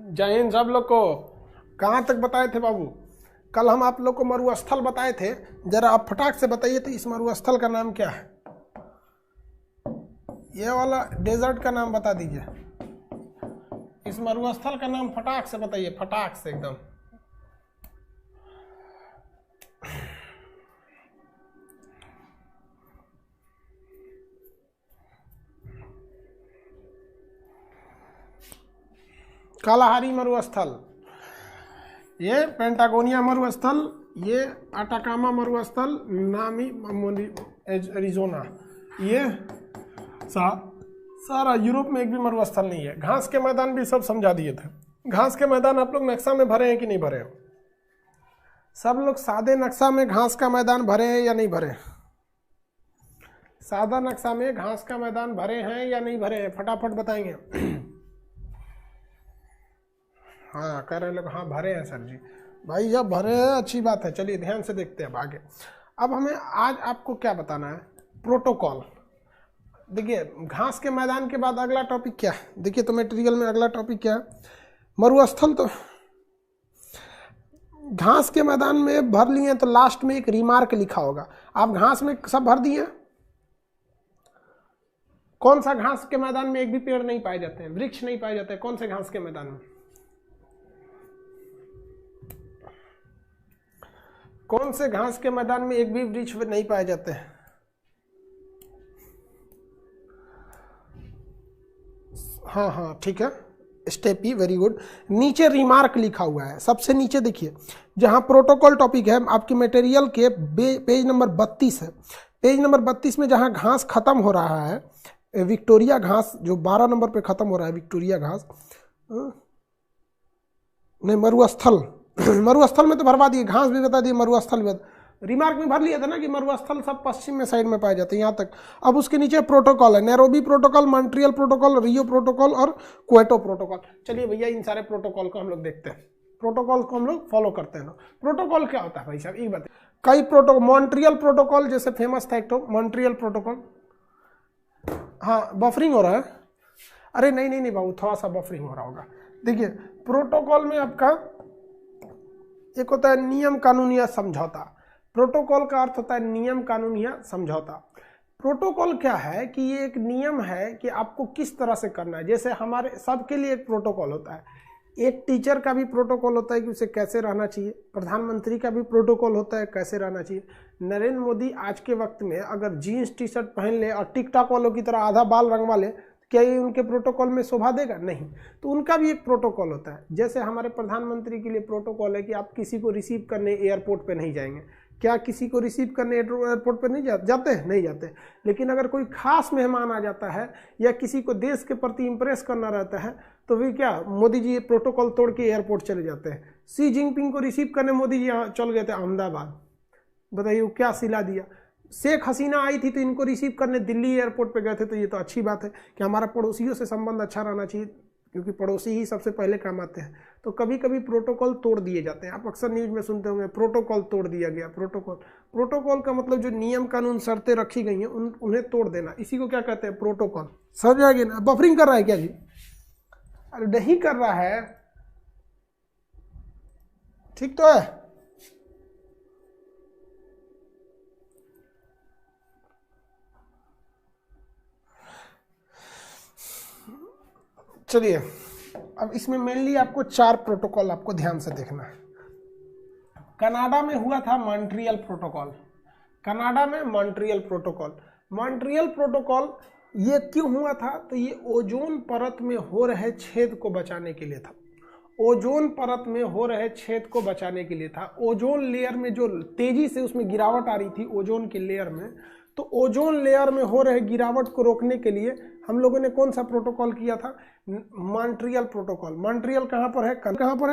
जय हिंद सब लोग को। कहाँ तक बताए थे बाबू? कल हम आप लोग को मरुस्थल बताए थे, जरा आप फटाक से बताइए तो इस मरुस्थल का नाम क्या है? ये वाला डेजर्ट का नाम बता दीजिए। इस मरुस्थल का नाम फटाक से बताइए, फटाक से एकदम। कालाहारी मरुस्थल, ये पेंटागोनिया मरुस्थल, ये अटाकामा मरुस्थल, नामी एरिजोना, ये सारा यूरोप में एक भी मरुस्थल नहीं है। घास के मैदान भी सब समझा दिए थे। घास के मैदान आप लोग नक्शा में भरे हैं कि नहीं भरे? सब लोग सादे नक्शा में घास का मैदान भरे हैं या नहीं भरे? सादा नक्शा में घास का मैदान भरे हैं या नहीं भरे हैं? फटाफट बताएंगे। हाँ कह रहे लोग, हाँ भरे हैं सर जी। भाई जब भरे हैं अच्छी बात है, चलिए ध्यान से देखते हैं अब आगे। अब हमें आज आपको क्या बताना है? प्रोटोकॉल। देखिए घास के मैदान के बाद अगला टॉपिक क्या है? देखिए तो मटेरियल में अगला टॉपिक क्या है? मरुस्थल। तो घास के मैदान में भर लिए तो लास्ट में एक रिमार्क लिखा होगा। आप घास में सब भर दिए? कौन सा घास के मैदान में एक भी पेड़ नहीं पाए जाते हैं, वृक्ष नहीं पाए जाते हैं? कौन से घास के मैदान में? कौन से घास के मैदान में एक भी वृक्ष नहीं पाए जाते हैं? हाँ हाँ ठीक है, स्टेपी, वेरी गुड। नीचे रिमार्क लिखा हुआ है, सबसे नीचे देखिए जहां प्रोटोकॉल टॉपिक है आपकी मटेरियल के पेज नंबर 32 है। पेज नंबर 32 में जहां घास खत्म हो रहा है, विक्टोरिया घास जो 12 नंबर पे खत्म हो रहा है, विक्टोरिया घास नहीं, मरुस्थल। मरुस्थल में तो भरवा दिए, घास भी बता दिए, मरुस्थल भी रिमार्क में भर लिया था ना कि मरुस्थल सब पश्चिम में साइड में पाए जाते हैं, यहाँ तक। अब उसके नीचे प्रोटोकॉल है, नैरोबी प्रोटोकॉल, मॉन्ट्रियल प्रोटोकॉल, रियो प्रोटोकॉल और क्वेटो प्रोटोकॉल। चलिए भैया इन सारे प्रोटोकॉल को हम लोग देखते हैं, प्रोटोकॉल को हम लोग फॉलो करते हैं। प्रोटोकॉल क्या होता है भाई साहब, एक बात। कई प्रोटोकॉल, मॉन्ट्रियल प्रोटोकॉल जैसे फेमस था एक तो मॉन्ट्रियल प्रोटोकॉल। हाँ बफरिंग हो रहा है, अरे नहीं नहीं नहीं बाबू, थोड़ा सा बफरिंग हो रहा होगा। देखिए प्रोटोकॉल में आपका एक होता है नियम कानून या समझौता। प्रोटोकॉल का अर्थ होता है नियम कानून या समझौता। प्रोटोकॉल क्या है कि ये एक नियम है कि आपको किस तरह से करना है। जैसे हमारे सबके लिए एक प्रोटोकॉल होता है, एक टीचर का भी प्रोटोकॉल होता है कि उसे कैसे रहना चाहिए, प्रधानमंत्री का भी प्रोटोकॉल होता है कैसे रहना चाहिए। नरेंद्र मोदी आज के वक्त में अगर जीन्स टी शर्ट पहन ले और टिकटॉक वालों की तरह आधा बाल रंगवा ले, क्या ये उनके प्रोटोकॉल में शोभा देगा? नहीं। तो उनका भी एक प्रोटोकॉल होता है। जैसे हमारे प्रधानमंत्री के लिए प्रोटोकॉल है कि आप किसी को रिसीव करने एयरपोर्ट पे नहीं जाएंगे। क्या किसी को रिसीव करने एयरपोर्ट पे नहीं जाते हैं? नहीं जाते। लेकिन अगर कोई खास मेहमान आ जाता है या किसी को देश के प्रति इंप्रेस करना रहता है तो भी क्या मोदी जी प्रोटोकॉल तोड़ के एयरपोर्ट चले जाते हैं। सी जिनपिंग को रिसीव करने मोदी जी यहाँ चल गए थे अहमदाबाद, बताइए क्या सिला दिया। शेख हसीना आई थी तो इनको रिसीव करने दिल्ली एयरपोर्ट पे गए थे। तो ये तो अच्छी बात है कि हमारा पड़ोसियों से संबंध अच्छा रहना चाहिए, क्योंकि पड़ोसी ही सबसे पहले काम आते हैं। तो कभी कभी प्रोटोकॉल तोड़ दिए जाते हैं। आप अक्सर न्यूज में सुनते होंगे प्रोटोकॉल तोड़ दिया गया। प्रोटोकॉल का मतलब जो नियम कानून शर्तें रखी गई हैं उन्हें तोड़ देना, इसी को क्या कहते हैं? प्रोटोकॉल। समझ आ गया ना? बफरिंग कर रहा है क्या जी? अरे नहीं कर रहा है, ठीक तो है। चलिए अब इसमें मेनली आपको 4 प्रोटोकॉल आपको ध्यान से देखना है। कनाडा में हुआ था मॉन्ट्रियल प्रोटोकॉल। कनाडा में मॉन्ट्रियल प्रोटोकॉल, मॉन्ट्रियल प्रोटोकॉल ये क्यों हुआ था? तो ये ओजोन परत में हो रहे छेद को बचाने के लिए था। ओजोन परत में हो रहे छेद को बचाने के लिए था। ओजोन लेयर में जो तेजी से उसमें गिरावट आ रही थी ओजोन के लेयर में, तो ओजोन लेयर में हो रहे गिरावट को रोकने के लिए हम लोगों ने कौन सा प्रोटोकॉल किया था? Montreal protocol. मॉन्ट्रियल कहाँ पर है?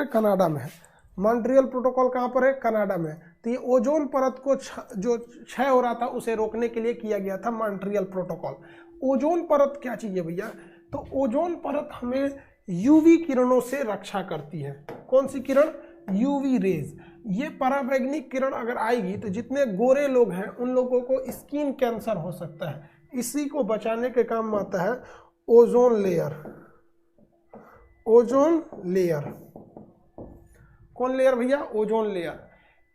कनाडा में है। मॉन्ट्रियल प्रोटोकॉल कहाँ पर है? कनाडा में। तो ये ओजोन परत को जो क्षय हो रहा था उसे रोकने के लिए किया गया था मॉन्ट्रियल प्रोटोकॉल। ओजोन परत क्या चीज है भैया? तो ओजोन परत हमें यूवी किरणों से रक्षा करती है। कौन सी किरण? UV rays. ये परावैंगनिक किरण अगर आएगी तो जितने गोरे लोग हैं उन लोगों को स्किन कैंसर हो सकता है। इसी को बचाने के काम में आता है ओजोन लेयर। Ozone layer. कौन लेयर भैया? Ozone layer.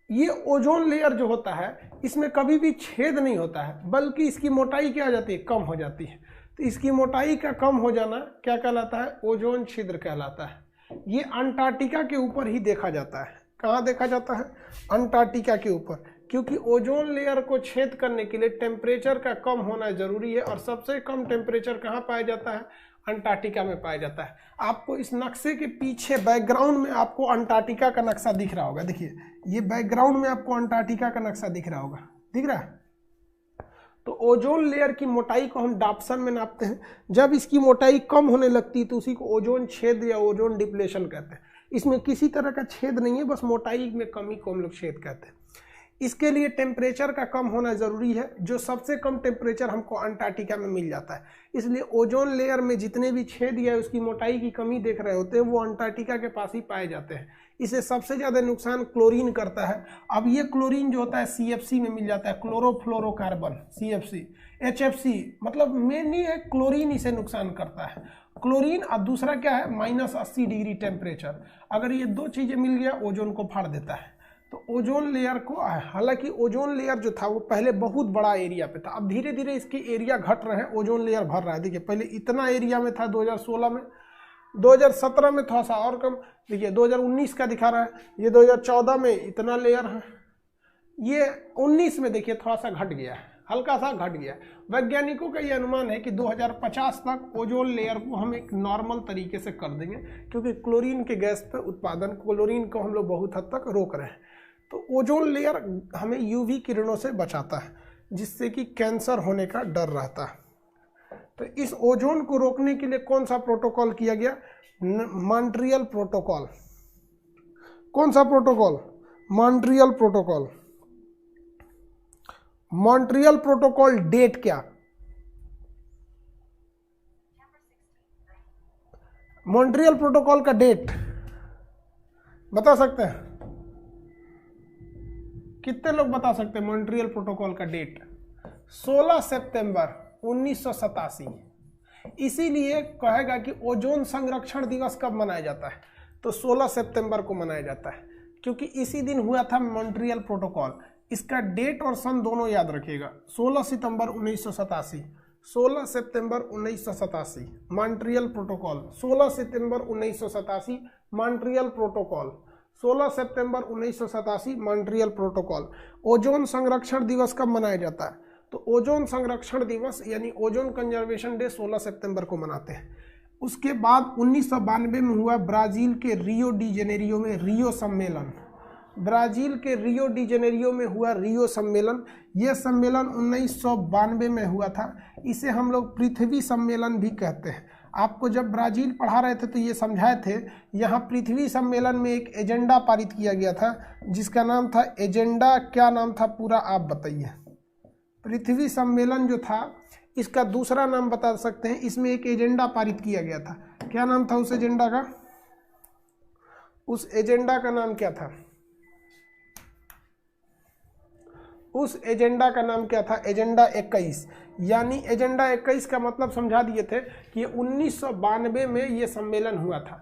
ये ओजोन लेयर जो होता है इसमें कभी भी छेद नहीं होता है, बल्कि इसकी मोटाई क्या हो जाती है? कम हो जाती है। तो इसकी मोटाई का कम हो जाना क्या कहलाता है? ओजोन छिद्र कहलाता है। ये अंटार्कटिका के ऊपर ही देखा जाता है। कहाँ देखा जाता है? अंटार्कटिका के ऊपर, क्योंकि ओजोन लेयर को छेद करने के लिए टेम्परेचर का कम होना जरूरी है, और सबसे कम टेम्परेचर कहाँ पाया जाता है? अंटार्कटिका में पाया जाता है। आपको इस नक्शे के पीछे बैकग्राउंड में आपको अंटार्कटिका का नक्शा दिख रहा होगा। देखिए ये बैकग्राउंड में आपको अंटार्कटिका का नक्शा दिख रहा होगा, दिख रहा है? तो ओजोन लेयर की मोटाई को हम डाप्सन में नापते हैं। जब इसकी मोटाई कम होने लगती है तो उसी को ओजोन छेद या ओजोन डिप्लेशन कहते हैं। इसमें किसी तरह का छेद नहीं है, बस मोटाई में कमी को हम लोग छेद कहते हैं। इसके लिए टेम्परेचर का कम होना जरूरी है, जो सबसे कम टेम्परेचर हमको अंटार्कटिका में मिल जाता है। इसलिए ओजोन लेयर में जितने भी छेद या उसकी मोटाई की कमी देख रहे होते हैं वो अंटार्कटिका के पास ही पाए जाते हैं। इसे सबसे ज़्यादा नुकसान क्लोरीन करता है। अब ये क्लोरीन जो होता है CFC में मिल जाता है, क्लोरोफ्लोरोकार्बन, CFC, HFC, मतलब मेनली है क्लोरीन इसे नुकसान करता है। क्लोरीन। और दूसरा क्या है? -80 डिग्री टेम्परेचर। अगर ये दो चीज़ें मिल गया ओजोन को फाड़ देता है। तो ओजोन लेयर को, हालांकि ओजोन लेयर जो था वो पहले बहुत बड़ा एरिया पे था, अब धीरे धीरे इसकी एरिया घट रहे हैं, ओजोन लेयर भर रहा है। देखिए पहले इतना एरिया में था 2016 में, 2017 में थोड़ा सा और कम, देखिए 2019 का दिखा रहा है, ये 2014 में इतना लेयर है, ये 19 में देखिए थोड़ा सा घट गया है, हल्का सा घट गया। वैज्ञानिकों का ये अनुमान है कि 2050 तक ओजोन लेयर को हम एक नॉर्मल तरीके से कर देंगे, क्योंकि क्लोरीन के गैस पर उत्पादन, क्लोरीन को हम लोग बहुत हद तक रोक रहे हैं। तो ओजोन लेयर हमें UV किरणों से बचाता है, जिससे कि कैंसर होने का डर रहता है। तो इस ओजोन को रोकने के लिए कौन सा प्रोटोकॉल किया गया? Montreal protocol. कौन सा protocol? Montreal protocol. Montreal protocol date क्या? मॉन्ट्रियल प्रोटोकॉल का डेट बता सकते हैं? कितने लोग बता सकते हैं मॉन्ट्रियल प्रोटोकॉल का डेट? 16 सितंबर 1987। इसीलिए कहेगा कि ओजोन संरक्षण दिवस कब मनाया जाता है? तो 16 सितंबर को मनाया जाता है, क्योंकि इसी दिन हुआ था मॉन्ट्रियल प्रोटोकॉल। इसका डेट और सन दोनों याद रखिएगा। 16 सितंबर 1987, 16 सितंबर 1987 मॉन्ट्रियल प्रोटोकॉल, 16 सितंबर 1987 मॉन्ट्रियल प्रोटोकॉल, 16 सितंबर 1987 मॉन्ट्रियल प्रोटोकॉल। ओजोन संरक्षण दिवस कब मनाया जाता है? तो ओजोन संरक्षण दिवस यानी ओजोन कंजर्वेशन डे 16 सितंबर को मनाते हैं। उसके बाद 1992 में हुआ ब्राजील के रियो डी जेनेरियो में रियो सम्मेलन। ब्राजील के रियो डी जेनेरियो में हुआ रियो सम्मेलन। यह सम्मेलन 1992 में हुआ था। इसे हम लोग पृथ्वी सम्मेलन भी कहते हैं। आपको जब ब्राजील पढ़ा रहे थे तो ये समझाए थे, यहाँ पृथ्वी सम्मेलन में एक एजेंडा पारित किया गया था, जिसका नाम था एजेंडा, क्या नाम था पूरा आप बताइए? पृथ्वी सम्मेलन जो था इसका दूसरा नाम बता सकते हैं। इसमें एक एजेंडा पारित किया गया था, क्या नाम था उस एजेंडा का? उस एजेंडा का नाम क्या था? उस एजेंडा का नाम क्या था? एजेंडा 21। यानी एजेंडा 21 का मतलब समझा दिए थे कि 1992 में ये सम्मेलन हुआ था।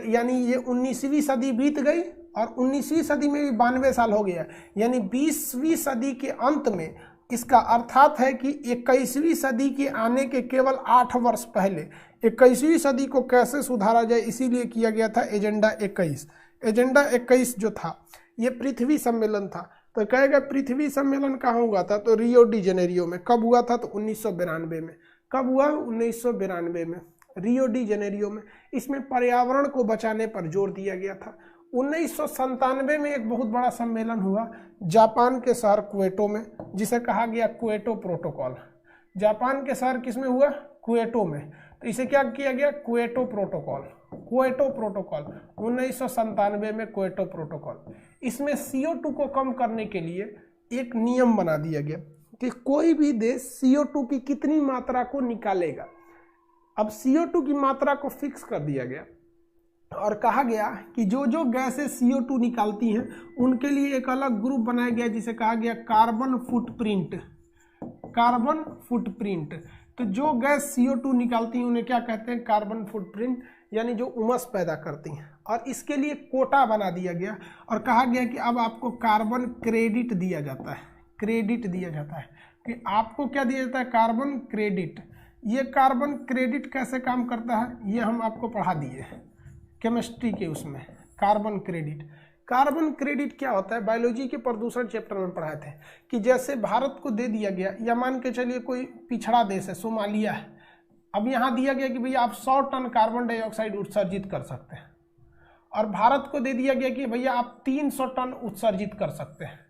यानी ये 19वीं सदी बीत गई और 19वीं सदी में भी 92 साल हो गया, यानी 20वीं सदी के अंत में। इसका अर्थात है कि 21वीं सदी के आने के केवल 8 वर्ष पहले 21वीं सदी को कैसे सुधारा जाए, इसीलिए किया गया था एजेंडा 21। एजेंडा 21 जो था ये पृथ्वी सम्मेलन था। तो कहेगा पृथ्वी सम्मेलन कहाँ हुआ था? तो रियो डी जेनेरियो में। कब हुआ था? तो 1992 में। कब हुआ? 1992 में रियो डी जेनेरियो में। इसमें पर्यावरण को बचाने पर जोर दिया गया था। 1997 में एक बहुत बड़ा सम्मेलन हुआ जापान के शहर क्वेटो में, जिसे कहा गया क्वेटो प्रोटोकॉल। जापान के शहर किस में हुआ? क्वेटो में। तो इसे क्या किया गया? Kyoto protocol. क्वेटो प्रोटोकॉल 1997 में क्वेटो प्रोटोकॉल। इसमें CO2 को कम करने के लिए एक नियम बना दिया गया कि कोई भी देश CO2 की कितनी मात्रा को निकालेगा। अब CO2 की मात्रा को फिक्स कर दिया गया और कहा गया कि जो जो गैसें CO2 निकालती हैं उनके लिए एक अलग ग्रुप बनाया गया, जिसे कहा गया कार्बन फुटप्रिंट। Carbon footprint. तो जो गैस CO2 निकालती हैं उन्हें क्या कहते हैं? Carbon footprint. यानी जो उमस पैदा करती हैं, और इसके लिए कोटा बना दिया गया और कहा गया कि अब आपको कार्बन क्रेडिट दिया जाता है। क्रेडिट दिया जाता है कि आपको क्या दिया जाता है, कार्बन क्रेडिट। ये कार्बन क्रेडिट कैसे काम करता है ये हम आपको पढ़ा दिए हैं केमिस्ट्री के उसमें। कार्बन क्रेडिट, कार्बन क्रेडिट क्या होता है, बायोलॉजी के प्रदूषण चैप्टर में पढ़ाए थे कि जैसे भारत को दे दिया गया, या मान के चलिए कोई पिछड़ा देश है, सोमालिया है, अब यहाँ दिया गया कि भैया आप 100 टन कार्बन डाइऑक्साइड उत्सर्जित कर सकते हैं, और भारत को दे दिया गया कि भैया आप 300 टन उत्सर्जित कर सकते हैं।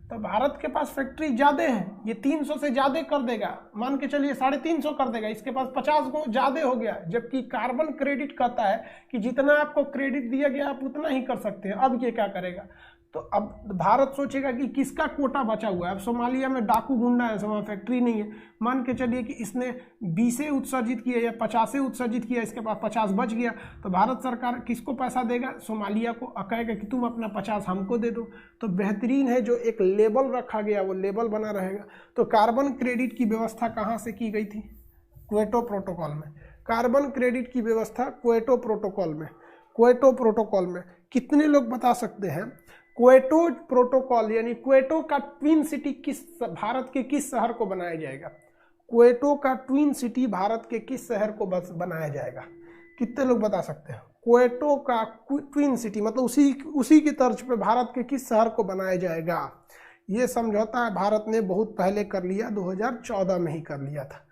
तो भारत के पास फैक्ट्री ज़्यादा है, ये 300 से ज़्यादा कर देगा, मान के चलिए 350 कर देगा, इसके पास 50 को ज़्यादा हो गया। जबकि कार्बन क्रेडिट कहता है कि जितना आपको क्रेडिट दिया गया आप उतना ही कर सकते हैं। अब ये क्या करेगा, तो अब भारत सोचेगा कि किसका कोटा बचा हुआ है। अब सोमालिया में डाकू गुंडा है, वहाँ फैक्ट्री नहीं है, मान के चलिए कि इसने 20 उत्सर्जित किया या 50 उत्सर्जित किया, इसके पास 50 बच गया, तो भारत सरकार किसको पैसा देगा, सोमालिया को, कहेगा कि तुम अपना 50 हमको दे दो। तो बेहतरीन है, जो एक लेबल रखा गया वो लेबल बना रहेगा। तो कार्बन क्रेडिट की व्यवस्था कहाँ से की गई थी, क्योटो प्रोटोकॉल में। कार्बन क्रेडिट की व्यवस्था क्योटो प्रोटोकॉल में। क्योटो प्रोटोकॉल में कितने लोग बता सकते हैं, क्योटो प्रोटोकॉल यानी क्योटो का ट्विन सिटी किस भारत के किस शहर को बनाया जाएगा, क्योटो का ट्विन सिटी भारत के किस शहर को बनाया जाएगा, कितने लोग बता सकते हैं। क्योटो का ट्विन सिटी मतलब उसी की तर्ज पे भारत के किस शहर को बनाया जाएगा। ये समझौता भारत ने बहुत पहले कर लिया, 2014 में ही कर लिया था।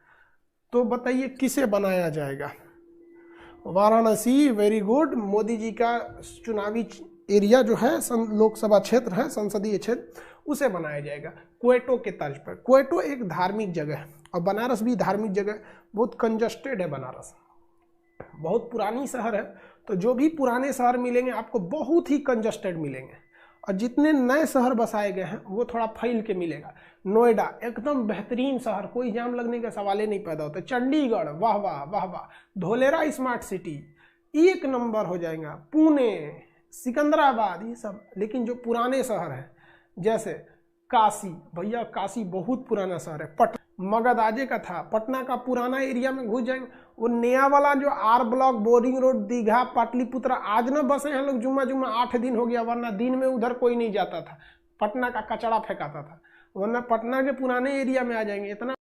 तो बताइए किसे बनाया जाएगा, वाराणसी। वेरी गुड, मोदी जी का चुनावी एरिया जो है, लोकसभा क्षेत्र है, संसदीय क्षेत्र, उसे बनाया जाएगा क्योटो के तर्ज पर। क्योटो एक धार्मिक जगह है और बनारस भी धार्मिक जगह, बहुत कंजस्टेड है बनारस, बहुत पुरानी शहर है। तो जो भी पुराने शहर मिलेंगे आपको बहुत ही कंजस्टेड मिलेंगे, और जितने नए शहर बसाए गए हैं वो थोड़ा फैल के मिलेगा। नोएडा एकदम बेहतरीन शहर, कोई जाम लगने का सवाल ही नहीं पैदा होता। चंडीगढ़ वाह वाह वाह वाह, धोलेरा स्मार्ट सिटी 1 नंबर हो जाएगा, पुणे, सिकंदराबाद, ये सब। लेकिन जो पुराने शहर हैं जैसे काशी, भैया काशी बहुत पुराना शहर है। मगध आजे का था, पटना का पुराना एरिया में घुस जाएंगे। वो नया वाला जो R block, boring road, Digha, Pataliputra, आज न बसे हैं लोग, जुम्मा 8 दिन हो गया, वरना दिन में उधर कोई नहीं जाता था, पटना का कचरा फेंकाता था, वरना पटना के पुराने एरिया में आ जाएंगे। इतना